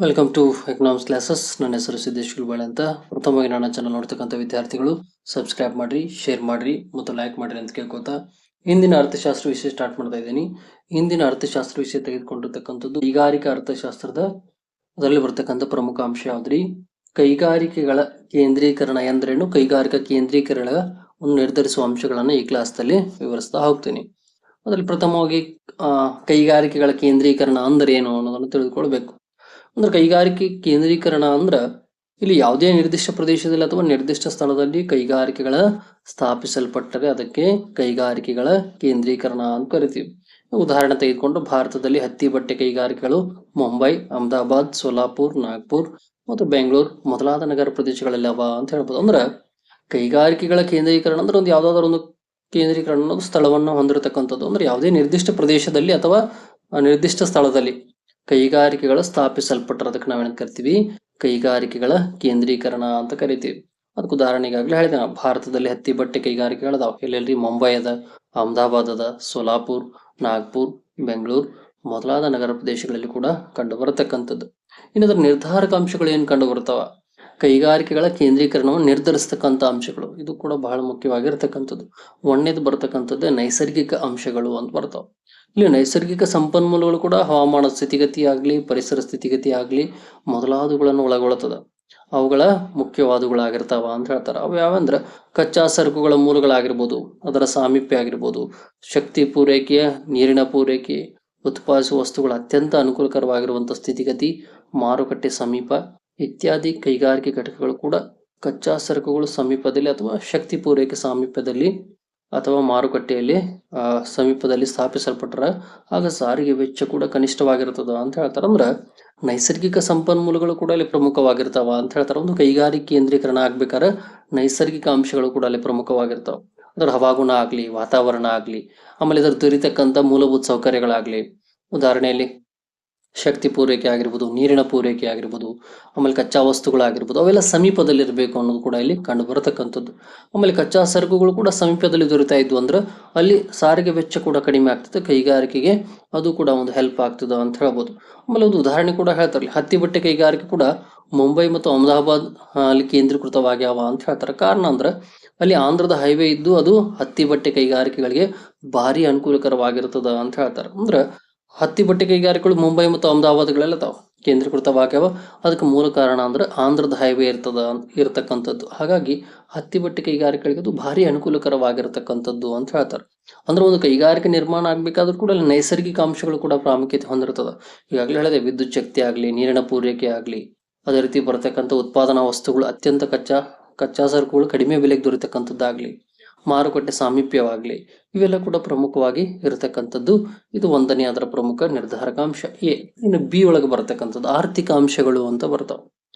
Welcome to economics classes. ನನ್ನ ಹೆಸರು ಸಿದ್ದೇಶ್ ಗುಲ್ಬಾಳೆ ಅಂತ. ಪ್ರಥಮವಾಗಿ ನನ್ನ ಚಾನಲ್ ನೋಡ್ತಕ್ಕಂಥ ವಿದ್ಯಾರ್ಥಿಗಳು ಸಬ್ಸ್ಕ್ರೈಬ್ ಮಾಡ್ರಿ, ಶೇರ್ ಮಾಡ್ರಿ ಮತ್ತು ಲೈಕ್ ಮಾಡ್ರಿ ಅಂತ ಕೇಳ್ಕೊತಾ ಇಂದಿನ ಅರ್ಥಶಾಸ್ತ್ರ ವಿಷಯ ಸ್ಟಾರ್ಟ್ ಮಾಡ್ತಾ ಇದ್ದೀನಿ. ಇಂದಿನ ಅರ್ಥಶಾಸ್ತ್ರ ವಿಷಯ ತೆಗೆದುಕೊಂಡಿರ್ತಕ್ಕಂಥದ್ದು ಕೈಗಾರಿಕಾ ಅರ್ಥಶಾಸ್ತ್ರದ ಅದರಲ್ಲಿ ಬರ್ತಕ್ಕಂಥ ಪ್ರಮುಖ ಅಂಶ ಯಾವ್ದ್ರಿ? ಕೈಗಾರಿಕೆಗಳ ಕೇಂದ್ರೀಕರಣ ಎಂದ್ರೇನು, ಕೈಗಾರಿಕಾ ಕೇಂದ್ರೀಕರಣ ನಿರ್ಧರಿಸುವ ಅಂಶಗಳನ್ನ ಈ ಕ್ಲಾಸ್ನಲ್ಲಿ ವಿವರಿಸ್ತಾ ಹೋಗ್ತೀನಿ. ಅದರಲ್ಲಿ ಪ್ರಥಮವಾಗಿ ಕೈಗಾರಿಕೆಗಳ ಕೇಂದ್ರೀಕರಣ ಅಂದ್ರೆ ಏನು ಅನ್ನೋದನ್ನು ತಿಳಿದುಕೊಳ್ಬೇಕು. ಅಂದ್ರೆ ಕೈಗಾರಿಕೆ ಕೇಂದ್ರೀಕರಣ ಅಂದ್ರ ಇಲ್ಲಿ ಯಾವುದೇ ನಿರ್ದಿಷ್ಟ ಪ್ರದೇಶದಲ್ಲಿ ಅಥವಾ ನಿರ್ದಿಷ್ಟ ಸ್ಥಳದಲ್ಲಿ ಕೈಗಾರಿಕೆಗಳ ಸ್ಥಾಪಿಸಲ್ಪಟ್ಟರೆ ಅದಕ್ಕೆ ಕೈಗಾರಿಕೆಗಳ ಕೇಂದ್ರೀಕರಣ ಅಂತ ಕರಿತೀವಿ. ಉದಾಹರಣೆ ತೆಗೆದುಕೊಂಡು ಭಾರತದಲ್ಲಿ ಹತ್ತಿ ಬಟ್ಟೆ ಕೈಗಾರಿಕೆಗಳು ಮುಂಬೈ, ಅಹಮದಾಬಾದ್, ಸೋಲಾಪುರ್, ನಾಗ್ಪುರ್ ಮತ್ತು ಬೆಂಗಳೂರು ಮೊದಲಾದ ನಗರ ಪ್ರದೇಶಗಳಲ್ಲಿ ಅವ ಅಂತ ಹೇಳ್ಬೋದು. ಅಂದ್ರೆ ಕೈಗಾರಿಕೆಗಳ ಕೇಂದ್ರೀಕರಣ ಅಂದ್ರೆ ಒಂದು ಯಾವ್ದಾದ್ರು ಒಂದು ಕೇಂದ್ರೀಕರಣ ಅನ್ನೋದು ಸ್ಥಳವನ್ನು ಹೊಂದಿರತಕ್ಕಂಥದ್ದು. ಅಂದ್ರೆ ಯಾವುದೇ ನಿರ್ದಿಷ್ಟ ಪ್ರದೇಶದಲ್ಲಿ ಅಥವಾ ನಿರ್ದಿಷ್ಟ ಸ್ಥಳದಲ್ಲಿ ಕೈಗಾರಿಕೆಗಳು ಸ್ಥಾಪಿಸಲ್ಪಟ್ಟರೆ ಅದಕ್ಕೆ ನಾವೇನು ಕರಿತೀವಿ? ಕೈಗಾರಿಕೆಗಳ ಕೇಂದ್ರೀಕರಣ ಅಂತ ಕರಿತೀವಿ. ಅದಕ್ಕೆ ಉದಾಹರಣೆಗಾಗ್ಲೇ ಹೇಳಿದೆ ನಾವು, ಭಾರತದಲ್ಲಿ ಹತ್ತಿ ಬಟ್ಟೆ ಕೈಗಾರಿಕೆಗಳದಾವ. ಎಲ್ಲೆಲ್ರಿ? ಮುಂಬೈ ಅದ, ಅಹಮದಾಬಾದ್ ಅದ, ಸೋಲಾಪುರ್, ನಾಗ್ಪುರ್, ಬೆಂಗಳೂರು ಮೊದಲಾದ ನಗರ ಪ್ರದೇಶಗಳಲ್ಲಿ ಕೂಡ ಕಂಡು ಬರತಕ್ಕಂಥದ್ದು. ಇನ್ನು ಅದರ ನಿರ್ಧಾರಕ ಅಂಶಗಳು ಏನು ಕಂಡು ಬರ್ತಾವ? ಕೈಗಾರಿಕೆಗಳ ಕೇಂದ್ರೀಕರಣವನ್ನು ನಿರ್ಧರಿಸ್ತಕ್ಕಂಥ ಅಂಶಗಳು, ಇದು ಕೂಡ ಬಹಳ ಮುಖ್ಯವಾಗಿರ್ತಕ್ಕಂಥದ್ದು. ಒಂದನೇದು ಬರ್ತಕ್ಕಂಥದ್ದು ನೈಸರ್ಗಿಕ ಅಂಶಗಳು ಅಂತ ಬರ್ತಾವ. ಇಲ್ಲಿ ನೈಸರ್ಗಿಕ ಸಂಪನ್ಮೂಲಗಳು ಕೂಡ ಹವಾಮಾನ ಸ್ಥಿತಿಗತಿ ಆಗ್ಲಿ, ಪರಿಸರ ಸ್ಥಿತಿಗತಿ ಆಗ್ಲಿ ಮೊದಲಾದವುಗಳನ್ನು ಒಳಗೊಳ್ಳುತ್ತದೆ. ಅವುಗಳ ಮುಖ್ಯವಾದವುಗಳಾಗಿರ್ತಾವ ಅಂತ ಹೇಳ್ತಾರೆ. ಅವು ಯಾವಂದ್ರ ಕಚ್ಚಾ ಸರಕುಗಳ ಮೂಲಗಳಾಗಿರ್ಬೋದು, ಅದರ ಸಾಮೀಪ್ಯ ಆಗಿರ್ಬೋದು, ಶಕ್ತಿ ಪೂರೈಕೆಯ, ನೀರಿನ ಪೂರೈಕೆ, ಉತ್ಪಾದಿಸುವ ವಸ್ತುಗಳ ಅತ್ಯಂತ ಅನುಕೂಲಕರವಾಗಿರುವಂತಹ ಸ್ಥಿತಿಗತಿ, ಮಾರುಕಟ್ಟೆ ಸಮೀಪ ಇತ್ಯಾದಿ ಕೈಗಾರಿಕೆ ಘಟಕಗಳು ಕೂಡ ಕಚ್ಚಾ ಸರಕುಗಳು ಸಮೀಪದಲ್ಲಿ ಅಥವಾ ಶಕ್ತಿ ಪೂರೈಕೆ ಸಾಮೀಪ್ಯದಲ್ಲಿ ಅಥವಾ ಮಾರುಕಟ್ಟೆಯಲ್ಲಿ ಸಮೀಪದಲ್ಲಿ ಸ್ಥಾಪಿಸಲ್ಪಟ್ರ ಆಗ ಸಾರಿಗೆ ವೆಚ್ಚ ಕೂಡ ಕನಿಷ್ಠವಾಗಿರ್ತದ ಅಂತ ಹೇಳ್ತಾರೆ. ಅಂದ್ರೆ ನೈಸರ್ಗಿಕ ಸಂಪನ್ಮೂಲಗಳು ಕೂಡ ಅಲ್ಲಿ ಪ್ರಮುಖವಾಗಿರ್ತಾವ ಅಂತ ಹೇಳ್ತಾರೆ. ಒಂದು ಕೈಗಾರಿಕೆ ಕೇಂದ್ರೀಕರಣ ಆಗ್ಬೇಕಾದ್ರೆ ನೈಸರ್ಗಿಕ ಅಂಶಗಳು ಕೂಡ ಅಲ್ಲಿ ಪ್ರಮುಖವಾಗಿರ್ತಾವ. ಅದರ ಹವಾಗುಣ ಆಗ್ಲಿ, ವಾತಾವರಣ ಆಗ್ಲಿ, ಆಮೇಲೆ ಇದರ ದೊರೀತಕ್ಕಂಥ ಮೂಲಭೂತ ಸೌಕರ್ಯಗಳಾಗ್ಲಿ, ಉದಾಹರಣೆಯಲ್ಲಿ ಶಕ್ತಿ ಪೂರೈಕೆ ಆಗಿರ್ಬೋದು, ನೀರಿನ ಪೂರೈಕೆ ಆಗಿರ್ಬೋದು, ಆಮೇಲೆ ಕಚ್ಚಾ ವಸ್ತುಗಳಾಗಿರ್ಬೋದು, ಅವೆಲ್ಲ ಸಮೀಪದಲ್ಲಿ ಇರಬೇಕು ಅನ್ನೋದು ಕೂಡ ಇಲ್ಲಿ ಕಂಡು ಬರತಕ್ಕಂಥದ್ದು. ಆಮೇಲೆ ಕಚ್ಚಾ ಸರಕುಗಳು ಕೂಡ ಸಮೀಪದಲ್ಲಿ ದೊರೀತಾ ಇದ್ವು ಅಂದ್ರೆ ಅಲ್ಲಿ ಸಾರಿಗೆ ವೆಚ್ಚ ಕೂಡ ಕಡಿಮೆ ಆಗ್ತದೆ, ಕೈಗಾರಿಕೆಗೆ ಅದು ಕೂಡ ಒಂದು ಹೆಲ್ಪ್ ಆಗ್ತದ ಅಂತ ಹೇಳ್ಬೋದು. ಆಮೇಲೆ ಒಂದು ಉದಾಹರಣೆ ಕೂಡ ಹೇಳ್ತಾರೆ, ಹತ್ತಿ ಬಟ್ಟೆ ಕೈಗಾರಿಕೆ ಕೂಡ ಮುಂಬೈ ಮತ್ತು ಅಹಮದಾಬಾದ್ ಅಲ್ಲಿ ಕೇಂದ್ರೀಕೃತವಾಗ್ಯಾವ ಅಂತ ಹೇಳ್ತಾರೆ. ಕಾರಣ ಅಂದ್ರೆ ಅಲ್ಲಿ ಆಂಧ್ರದ ಹೈವೇ ಇದ್ದು ಅದು ಹತ್ತಿ ಬಟ್ಟೆ ಕೈಗಾರಿಕೆಗಳಿಗೆ ಭಾರಿ ಅನುಕೂಲಕರವಾಗಿರ್ತದ ಅಂತ ಹೇಳ್ತಾರೆ. ಅಂದ್ರೆ ಹತ್ತಿ ಬಟ್ಟೆ ಕೈಗಾರಿಕೆಗಳು ಮುಂಬೈ ಮತ್ತು ಅಹಮದಾಬಾದ್ಗಳೆಲ್ಲ ತಾವು ಕೇಂದ್ರೀಕೃತವಾಗ್ಯಾವ. ಅದಕ್ಕೆ ಮೂಲ ಕಾರಣ ಅಂದ್ರೆ ಆಂಧ್ರದ ಹೈವೇ ಇರತಕ್ಕಂಥದ್ದು. ಹಾಗಾಗಿ ಹತ್ತಿ ಬಟ್ಟೆ ಕೈಗಾರಿಕೆಗಳಿಗೆ ಅದು ಭಾರಿ ಅನುಕೂಲಕರವಾಗಿರ್ತಕ್ಕಂಥದ್ದು ಅಂತ ಹೇಳ್ತಾರೆ. ಅಂದ್ರೆ ಒಂದು ಕೈಗಾರಿಕೆ ನಿರ್ಮಾಣ ಆಗ್ಬೇಕಾದ್ರೂ ಕೂಡ ಅಲ್ಲಿ ನೈಸರ್ಗಿಕ ಅಂಶಗಳು ಕೂಡ ಪ್ರಾಮುಖ್ಯತೆ ಹೊಂದಿರ್ತದ. ಈಗಾಗಲೇ ಹೇಳಿದೆ, ವಿದ್ಯುತ್ ಶಕ್ತಿ ಆಗ್ಲಿ, ನೀರಿನ ಪೂರೈಕೆ ಆಗ್ಲಿ, ಅದೇ ರೀತಿ ಬರತಕ್ಕಂಥ ಉತ್ಪಾದನಾ ವಸ್ತುಗಳು ಅತ್ಯಂತ ಕಚ್ಚಾ ಸರಕುಗಳು ಕಡಿಮೆ ಬೆಲೆಗೆ ದೊರೆತಕ್ಕಂಥದ್ದಾಗ್ಲಿ, ಮಾರುಕಟ್ಟೆ ಸಾಮೀಪ್ಯವಾಗ್ಲಿ, ಇವೆಲ್ಲ ಕೂಡ ಪ್ರಮುಖವಾಗಿ ಇರತಕ್ಕಂಥದ್ದು. ಇದು ಒಂದನೇ ಅದರ ಪ್ರಮುಖ ನಿರ್ಧಾರಕ ಅಂಶ ಎ. ಇನ್ನು ಬಿ ಒಳಗೆ ಬರತಕ್ಕಂಥದ್ದು ಆರ್ಥಿಕ ಅಂಶಗಳು ಅಂತ ಬರ್ತಾವ.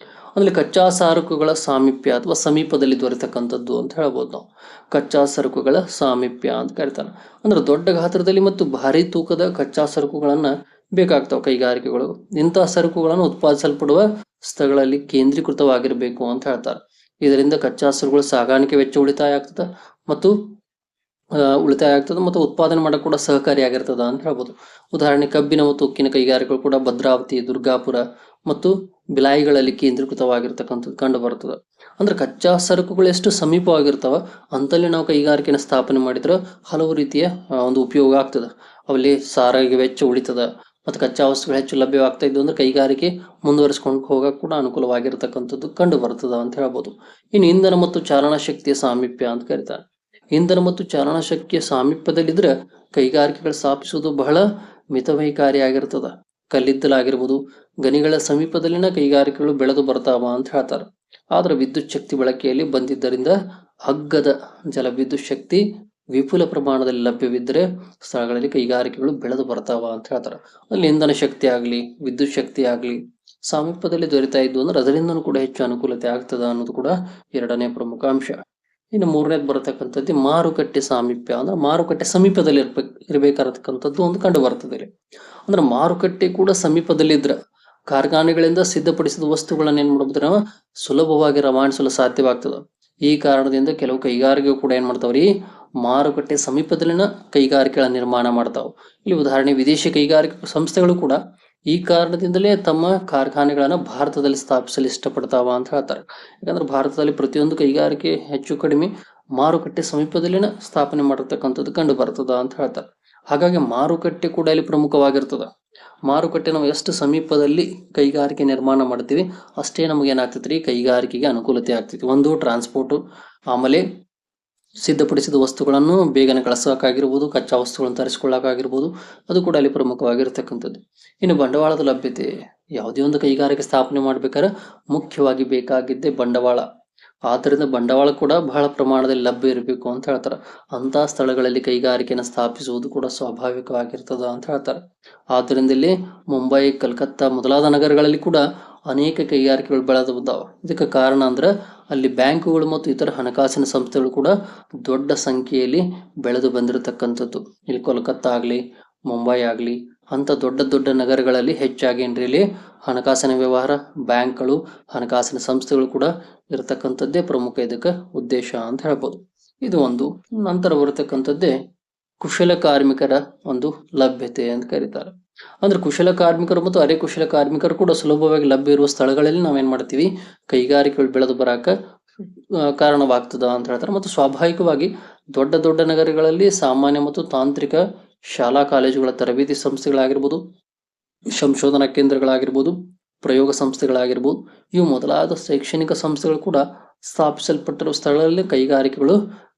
ಅಂದ್ರೆ ಕಚ್ಚಾ ಸರಕುಗಳ ಸಾಮೀಪ್ಯ ಅಥವಾ ಸಮೀಪದಲ್ಲಿ ದೊರೆತಕ್ಕಂಥದ್ದು ಅಂತ ಹೇಳ್ಬೋದು ನಾವು. ಕಚ್ಚಾ ಸರಕುಗಳ ಸಾಮೀಪ್ಯ ಅಂತ ಕರಿತಾನೆ. ಅಂದ್ರೆ ದೊಡ್ಡ ಗಾತ್ರದಲ್ಲಿ ಮತ್ತು ಭಾರಿ ತೂಕದ ಕಚ್ಚಾ ಸರಕುಗಳನ್ನ ಬೇಕಾಗ್ತಾವ ಕೈಗಾರಿಕೆಗಳು. ಇಂತಹ ಸರಕುಗಳನ್ನು ಉತ್ಪಾದಿಸಲ್ಪಡುವ ಸ್ಥಳಗಳಲ್ಲಿ ಕೇಂದ್ರೀಕೃತವಾಗಿರಬೇಕು ಅಂತ ಹೇಳ್ತಾರೆ. ಇದರಿಂದ ಕಚ್ಚಾ ಸರಕುಗಳ ಸಾಗಾಣಿಕೆ ವೆಚ್ಚ ಉಳಿತಾಯ ಆಗ್ತದೆ ಮತ್ತು ಉತ್ಪಾದನೆ ಮಾಡಕ್ಕೆ ಕೂಡ ಸಹಕಾರಿಯಾಗಿರ್ತದ ಅಂತ ಹೇಳ್ಬೋದು. ಉದಾಹರಣೆ ಕಬ್ಬಿನ ಮತ್ತು ಉಕ್ಕಿನ ಕೈಗಾರಿಕೆಗಳು ಕೂಡ ಭದ್ರಾವತಿ, ದುರ್ಗಾಪುರ ಮತ್ತು ಬಿಲಾಯಿಗಳಲ್ಲಿ ಕೇಂದ್ರೀಕೃತವಾಗಿರ್ತಕ್ಕಂಥದ್ದು ಕಂಡು ಬರ್ತದೆ. ಅಂದ್ರೆ ಕಚ್ಚಾ ಸರಕುಗಳು ಎಷ್ಟು ಸಮೀಪವಾಗಿರ್ತಾವ ಅಂತಲ್ಲಿ ನಾವು ಕೈಗಾರಿಕೆನ ಸ್ಥಾಪನೆ ಮಾಡಿದ್ರೆ ಹಲವು ರೀತಿಯ ಒಂದು ಉಪಯೋಗ ಆಗ್ತದೆ. ಅಲ್ಲಿ ಸಾರಿಗೆ ವೆಚ್ಚ ಉಳಿತದ ಮತ್ತು ಕಚ್ಚಾ ವಸ್ತುಗಳು ಹೆಚ್ಚು ಲಭ್ಯವಾಗ್ತಾ ಇದ್ದು ಅಂದ್ರೆ ಕೈಗಾರಿಕೆ ಮುಂದುವರಿಸ್ಕೊಂಡು ಹೋಗಕ್ಕೆ ಕೂಡ ಅನುಕೂಲವಾಗಿರ್ತಕ್ಕಂಥದ್ದು ಕಂಡು ಬರ್ತದ ಅಂತ ಹೇಳ್ಬೋದು. ಇನ್ನು ಇಂಧನ ಮತ್ತು ಚಾಲನಾ ಶಕ್ತಿಯ ಸಾಮೀಪ್ಯ ಅಂತ ಕರೀತಾರೆ. ಇಂಧನ ಮತ್ತು ಚಾಲನಾ ಶಕ್ತಿಯ ಸಾಮೀಪ್ಯದಲ್ಲಿದ್ರೆ ಕೈಗಾರಿಕೆಗಳು ಸ್ಥಾಪಿಸುವುದು ಬಹಳ ಮಿತವ್ಯಯಕಾರಿಯಾಗಿರ್ತದ. ಕಲ್ಲಿದ್ದಲಾಗಿರ್ಬೋದು, ಗಣಿಗಳ ಸಮೀಪದಲ್ಲಿನ ಕೈಗಾರಿಕೆಗಳು ಬೆಳೆದು ಬರ್ತಾವ ಅಂತ ಹೇಳ್ತಾರೆ. ಆದ್ರೆ ವಿದ್ಯುತ್ ಶಕ್ತಿ ಬಳಕೆಯಲ್ಲಿ ಬಂದಿದ್ದರಿಂದ ಅಗ್ಗದ ಜಲವಿದ್ಯುತ್ ಶಕ್ತಿ ವಿಪುಲ ಪ್ರಮಾಣದಲ್ಲಿ ಲಭ್ಯವಿದ್ದರೆ ಸ್ಥಳಗಳಲ್ಲಿ ಕೈಗಾರಿಕೆಗಳು ಬೆಳೆದು ಬರ್ತಾವ ಅಂತ ಹೇಳ್ತಾರೆ. ಅಲ್ಲಿ ಇಂಧನ ಶಕ್ತಿ ಆಗ್ಲಿ, ವಿದ್ಯುತ್ ಶಕ್ತಿ ಆಗ್ಲಿ ಸಾಮೀಪ್ಯದಲ್ಲಿ ದೊರೀತಾ ಇದ್ವು ಅಂದ್ರೆ ಅದರಿಂದನೂ ಕೂಡ ಹೆಚ್ಚು ಅನುಕೂಲತೆ ಆಗ್ತದ ಅನ್ನೋದು ಕೂಡ ಎರಡನೇ ಪ್ರಮುಖ ಅಂಶ. ಇನ್ನು ಮೂರನೇದು ಬರತಕ್ಕಂಥದ್ದು ಮಾರುಕಟ್ಟೆ ಸಾಮೀಪ್ಯ. ಅಂದ್ರೆ ಮಾರುಕಟ್ಟೆ ಸಮೀಪದಲ್ಲಿ ಇರಬೇಕಾರತಕ್ಕಂಥದ್ದು ಒಂದು ಕಂಡು ಬರ್ತದೆ. ಅಂದ್ರೆ ಮಾರುಕಟ್ಟೆ ಕೂಡ ಸಮೀಪದಲ್ಲಿದ್ರೆ ಕಾರ್ಖಾನೆಗಳಿಂದ ಸಿದ್ಧಪಡಿಸಿದ ವಸ್ತುಗಳನ್ನ ಏನ್ ಮಾಡ್ಬೋದು ನಾವು ಸುಲಭವಾಗಿ ರವಾನಿಸಲು ಸಾಧ್ಯವಾಗ್ತದೆ. ಈ ಕಾರಣದಿಂದ ಕೆಲವು ಕೈಗಾರಿಕೆಗಳು ಕೂಡ ಏನ್ ಮಾಡ್ತಾವ್ರಿ, ಮಾರುಕಟ್ಟೆ ಸಮೀಪದಲ್ಲಿನ ಕೈಗಾರಿಕೆಗಳ ನಿರ್ಮಾಣ ಮಾಡ್ತಾವ. ಇಲ್ಲಿ ಉದಾಹರಣೆ ವಿದೇಶಿ ಕೈಗಾರಿಕೆ ಸಂಸ್ಥೆಗಳು ಕೂಡ ಈ ಕಾರಣದಿಂದಲೇ ತಮ್ಮ ಕಾರ್ಖಾನೆಗಳನ್ನು ಭಾರತದಲ್ಲಿ ಸ್ಥಾಪಿಸಲು ಇಷ್ಟಪಡ್ತಾವ ಅಂತ ಹೇಳ್ತಾರೆ. ಯಾಕಂದ್ರೆ ಭಾರತದಲ್ಲಿ ಪ್ರತಿಯೊಂದು ಕೈಗಾರಿಕೆ ಹೆಚ್ಚು ಕಡಿಮೆ ಮಾರುಕಟ್ಟೆ ಸಮೀಪದಲ್ಲಿನ ಸ್ಥಾಪನೆ ಮಾಡಿರ್ತಕ್ಕಂಥದ್ದು ಕಂಡು ಬರ್ತದ ಅಂತ ಹೇಳ್ತಾರೆ. ಹಾಗಾಗಿ ಮಾರುಕಟ್ಟೆ ಕೂಡ ಇಲ್ಲಿ ಪ್ರಮುಖವಾಗಿರ್ತದ. ಮಾರುಕಟ್ಟೆ ನಾವು ಎಷ್ಟು ಸಮೀಪದಲ್ಲಿ ಕೈಗಾರಿಕೆ ನಿರ್ಮಾಣ ಮಾಡ್ತೀವಿ ಅಷ್ಟೇ ನಮಗೆ ಏನಾಗ್ತೈತ್ರಿ, ಕೈಗಾರಿಕೆಗೆ ಅನುಕೂಲತೆ ಆಗ್ತೈತಿ. ಒಂದು ಟ್ರಾನ್ಸ್ಪೋರ್ಟ್, ಆಮೇಲೆ ಸಿದ್ಧಪಡಿಸಿದ ವಸ್ತುಗಳನ್ನು ಬೇಗನೆ ಕಳಿಸೋಕ್ಕಾಗಿರ್ಬೋದು, ಕಚ್ಚಾ ವಸ್ತುಗಳನ್ನು ತರಿಸ್ಕೊಳ್ಳೋಕ್ಕಾಗಿರ್ಬೋದು, ಅದು ಕೂಡ ಅಲ್ಲಿ ಪ್ರಮುಖವಾಗಿರ್ತಕ್ಕಂಥದ್ದು. ಇನ್ನು ಬಂಡವಾಳದ ಲಭ್ಯತೆ, ಯಾವುದೇ ಒಂದು ಕೈಗಾರಿಕೆ ಸ್ಥಾಪನೆ ಮಾಡ್ಬೇಕಾದ್ರೆ ಮುಖ್ಯವಾಗಿ ಬೇಕಾಗಿದ್ದೇ ಬಂಡವಾಳ. ಆದ್ದರಿಂದ ಬಂಡವಾಳ ಕೂಡ ಬಹಳ ಪ್ರಮಾಣದಲ್ಲಿ ಲಭ್ಯ ಇರಬೇಕು ಅಂತ ಹೇಳ್ತಾರೆ. ಅಂತ ಸ್ಥಳಗಳಲ್ಲಿ ಕೈಗಾರಿಕೆಯನ್ನು ಸ್ಥಾಪಿಸುವುದು ಕೂಡ ಸ್ವಾಭಾವಿಕವಾಗಿರ್ತದ ಅಂತ ಹೇಳ್ತಾರೆ. ಆದ್ದರಿಂದ ಇಲ್ಲಿ ಮುಂಬೈ, ಕಲ್ಕತ್ತಾ ಮೊದಲಾದ ನಗರಗಳಲ್ಲಿ ಕೂಡ ಅನೇಕ ಕೈಗಾರಿಕೆಗಳು ಬೆಳೆದು ಬಂದಾವ. ಇದಕ್ಕೆ ಕಾರಣ ಅಂದ್ರೆ ಅಲ್ಲಿ ಬ್ಯಾಂಕುಗಳು ಮತ್ತು ಇತರ ಹಣಕಾಸಿನ ಸಂಸ್ಥೆಗಳು ಕೂಡ ದೊಡ್ಡ ಸಂಖ್ಯೆಯಲ್ಲಿ ಬೆಳೆದು ಬಂದಿರತಕ್ಕಂಥದ್ದು. ಇಲ್ಲಿ ಕೋಲ್ಕತ್ತಾ ಆಗಲಿ, ಮುಂಬೈ ಆಗಲಿ ಅಂತ ದೊಡ್ಡ ದೊಡ್ಡ ನಗರಗಳಲ್ಲಿ ಹೆಚ್ಚಾಗಿ ಇಲ್ಲಿ ಹಣಕಾಸಿನ ವ್ಯವಹಾರ, ಬ್ಯಾಂಕ್ಗಳು, ಹಣಕಾಸಿನ ಸಂಸ್ಥೆಗಳು ಕೂಡ ಇರತಕ್ಕಂಥದ್ದೇ ಪ್ರಮುಖ ಇದಕ್ಕೆ ಉದ್ದೇಶ ಅಂತ ಹೇಳ್ಬೋದು. ಇದು ಒಂದು. ನಂತರ ಬರತಕ್ಕಂಥದ್ದೇ ಕುಶಲ ಕಾರ್ಮಿಕರ ಒಂದು ಲಭ್ಯತೆ ಅಂತ ಕರೀತಾರೆ. ಅಂದ್ರೆ ಕುಶಲ ಕಾರ್ಮಿಕರು ಮತ್ತು ಅರೆ ಕುಶಲ ಕಾರ್ಮಿಕರು ಕೂಡ ಸುಲಭವಾಗಿ ಲಭ್ಯ ಇರುವ ಸ್ಥಳಗಳಲ್ಲಿ ನಾವೇನ್ ಮಾಡ್ತೀವಿ, ಕೈಗಾರಿಕೆಗಳು ಬೆಳೆದು ಬರಾಕ ಕಾರಣವಾಗ್ತದ ಅಂತ ಹೇಳ್ತಾರೆ. ಮತ್ತು ಸ್ವಾಭಾವಿಕವಾಗಿ ದೊಡ್ಡ ದೊಡ್ಡ ನಗರಗಳಲ್ಲಿ ಸಾಮಾನ್ಯ ಮತ್ತು ತಾಂತ್ರಿಕ ಶಾಲಾ ಕಾಲೇಜುಗಳ ತರಬೇತಿ ಸಂಸ್ಥೆಗಳಾಗಿರ್ಬೋದು, ಸಂಶೋಧನಾ ಕೇಂದ್ರಗಳಾಗಿರ್ಬೋದು, ಪ್ರಯೋಗ ಸಂಸ್ಥೆಗಳಾಗಿರ್ಬೋದು, ಇವು ಮೊದಲಾದ ಶೈಕ್ಷಣಿಕ ಸಂಸ್ಥೆಗಳು ಕೂಡ ಸ್ಥಾಪಿಸಲ್ಪಟ್ಟಿರುವ ಸ್ಥಳಗಳಲ್ಲಿ ಕೈಗಾರಿಕೆಗಳು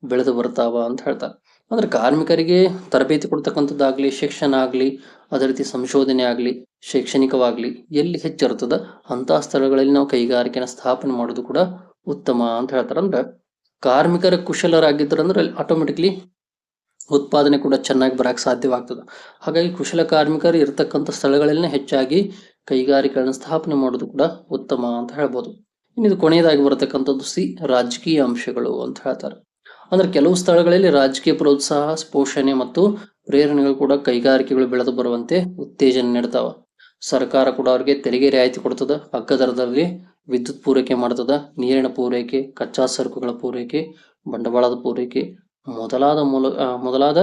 ಬೆಳೆದು ಬರ್ತಾವ ಅಂತ ಹೇಳ್ತಾರೆ. ಅಂದ್ರೆ ಕಾರ್ಮಿಕರಿಗೆ ತರಬೇತಿ ಕೊಡ್ತಕ್ಕಂಥದ್ದಾಗ್ಲಿ, ಶಿಕ್ಷಣ ಆಗ್ಲಿ, ಅದೇ ರೀತಿ ಸಂಶೋಧನೆ ಆಗ್ಲಿ, ಶೈಕ್ಷಣಿಕವಾಗ್ಲಿ ಎಲ್ಲಿ ಹೆಚ್ಚಿರ್ತದ ಅಂತ ಸ್ಥಳಗಳಲ್ಲಿ ನಾವು ಕೈಗಾರಿಕೆನ ಸ್ಥಾಪನೆ ಮಾಡೋದು ಕೂಡ ಉತ್ತಮ ಅಂತ ಹೇಳ್ತಾರೆ. ಅಂದ್ರೆ ಕಾರ್ಮಿಕರ ಕುಶಲರಾಗಿದ್ದರಂದ್ರೆ ಅಲ್ಲಿ ಆಟೋಮೆಟಿಕ್ಲಿ ಉತ್ಪಾದನೆ ಕೂಡ ಚೆನ್ನಾಗಿ ಬರಕ್ಕೆ ಸಾಧ್ಯವಾಗ್ತದೆ. ಹಾಗಾಗಿ ಕುಶಲ ಕಾರ್ಮಿಕರು ಇರತಕ್ಕಂಥ ಸ್ಥಳಗಳಲ್ಲೇ ಹೆಚ್ಚಾಗಿ ಕೈಗಾರಿಕೆಗಳನ್ನ ಸ್ಥಾಪನೆ ಮಾಡೋದು ಕೂಡ ಉತ್ತಮ ಅಂತ ಹೇಳ್ಬೋದು. ಇನ್ನು ಇದು ಕೊನೆಯದಾಗಿ ಬರತಕ್ಕಂಥದ್ದು ರಾಜಕೀಯ ಅಂಶಗಳು ಅಂತ ಹೇಳ್ತಾರೆ. ಅಂದ್ರೆ ಕೆಲವು ಸ್ಥಳಗಳಲ್ಲಿ ರಾಜಕೀಯ ಪ್ರೋತ್ಸಾಹ, ಪೋಷಣೆ ಮತ್ತು ಪ್ರೇರಣೆಗಳು ಕೂಡ ಕೈಗಾರಿಕೆಗಳು ಬೆಳೆದು ಬರುವಂತೆ ಉತ್ತೇಜನ ನೀಡ್ತಾವ. ಸರ್ಕಾರ ಕೂಡ ಅವ್ರಿಗೆ ತೆರಿಗೆ ರಿಯಾಯಿತಿ ಕೊಡ್ತದ, ಅಗ್ಗ ದರದಲ್ಲಿ ವಿದ್ಯುತ್ ಪೂರೈಕೆ ಮಾಡ್ತದ, ನೀರಿನ ಪೂರೈಕೆ, ಕಚ್ಚಾ ಸರಕುಗಳ ಪೂರೈಕೆ, ಬಂಡವಾಳದ ಪೂರೈಕೆ ಮೊದಲಾದ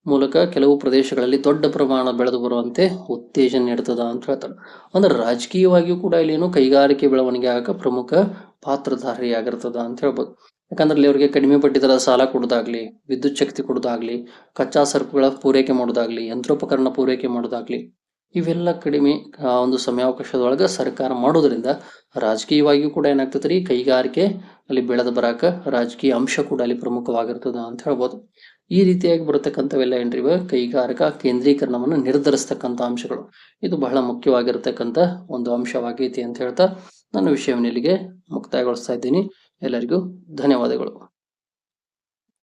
ಮೂಲಕ ಕೆಲವು ಪ್ರದೇಶಗಳಲ್ಲಿ ದೊಡ್ಡ ಪ್ರಮಾಣ ಬೆಳೆದು ಬರುವಂತೆ ಉತ್ತೇಜನ ನೀಡ್ತದ ಅಂತ ಹೇಳ್ತಾರೆ. ಅಂದ್ರೆ ರಾಜಕೀಯವಾಗಿಯೂ ಕೂಡ ಇಲ್ಲೇನು ಕೈಗಾರಿಕೆ ಬೆಳವಣಿಗೆ ಆಗಕ ಪ್ರಮುಖ ಪಾತ್ರಧಾರಿಯಾಗಿರ್ತದ ಅಂತ ಹೇಳ್ಬೋದು. ಯಾಕಂದ್ರೆ ಅಲ್ಲಿ ಅವ್ರಿಗೆ ಕಡಿಮೆ ಬಡ್ಡಿ ದರದ ಸಾಲ ಕೊಡೋದಾಗ್ಲಿ, ವಿದ್ಯುತ್ ಶಕ್ತಿ ಕೊಡೋದಾಗ್ಲಿ, ಕಚ್ಚಾ ಸರಕುಗಳ ಪೂರೈಕೆ ಮಾಡೋದಾಗ್ಲಿ, ಯಂತ್ರೋಪಕರಣ ಪೂರೈಕೆ ಮಾಡೋದಾಗ್ಲಿ, ಇವೆಲ್ಲ ಕಡಿಮೆ ಒಂದು ಸಮಯಾವಕಾಶದೊಳಗೆ ಸರ್ಕಾರ ಮಾಡೋದ್ರಿಂದ ರಾಜಕೀಯವಾಗಿಯೂ ಕೂಡ ಏನಾಗ್ತದ್ರಿ, ಕೈಗಾರಿಕೆ ಅಲ್ಲಿ ಬೆಳೆದು ಬರಾಕ ರಾಜಕೀಯ ಅಂಶ ಕೂಡ ಅಲ್ಲಿ ಪ್ರಮುಖವಾಗಿರ್ತದ ಅಂತ ಹೇಳ್ಬೋದು. ಈ ರೀತಿಯಾಗಿ ಬರತಕ್ಕಂಥವೆಲ್ಲ ಏನ್ರಿ ಕೈಗಾರಿಕಾ ಕೇಂದ್ರೀಕರಣವನ್ನು ನಿರ್ಧರಿಸ್ತಕ್ಕಂಥ ಅಂಶಗಳು. ಇದು ಬಹಳ ಮುಖ್ಯವಾಗಿರ್ತಕ್ಕಂಥ ಒಂದು ಅಂಶವಾಗೈತಿ ಅಂತ ಹೇಳ್ತಾ ನನ್ನ ವಿಷಯವನ್ನು ಇಲ್ಲಿಗೆ ಮುಕ್ತಾಯಗೊಳಿಸ್ತಾ ಇದ್ದೀನಿ. ಎಲ್ಲರಿಗೂ ಧನ್ಯವಾದಗಳು.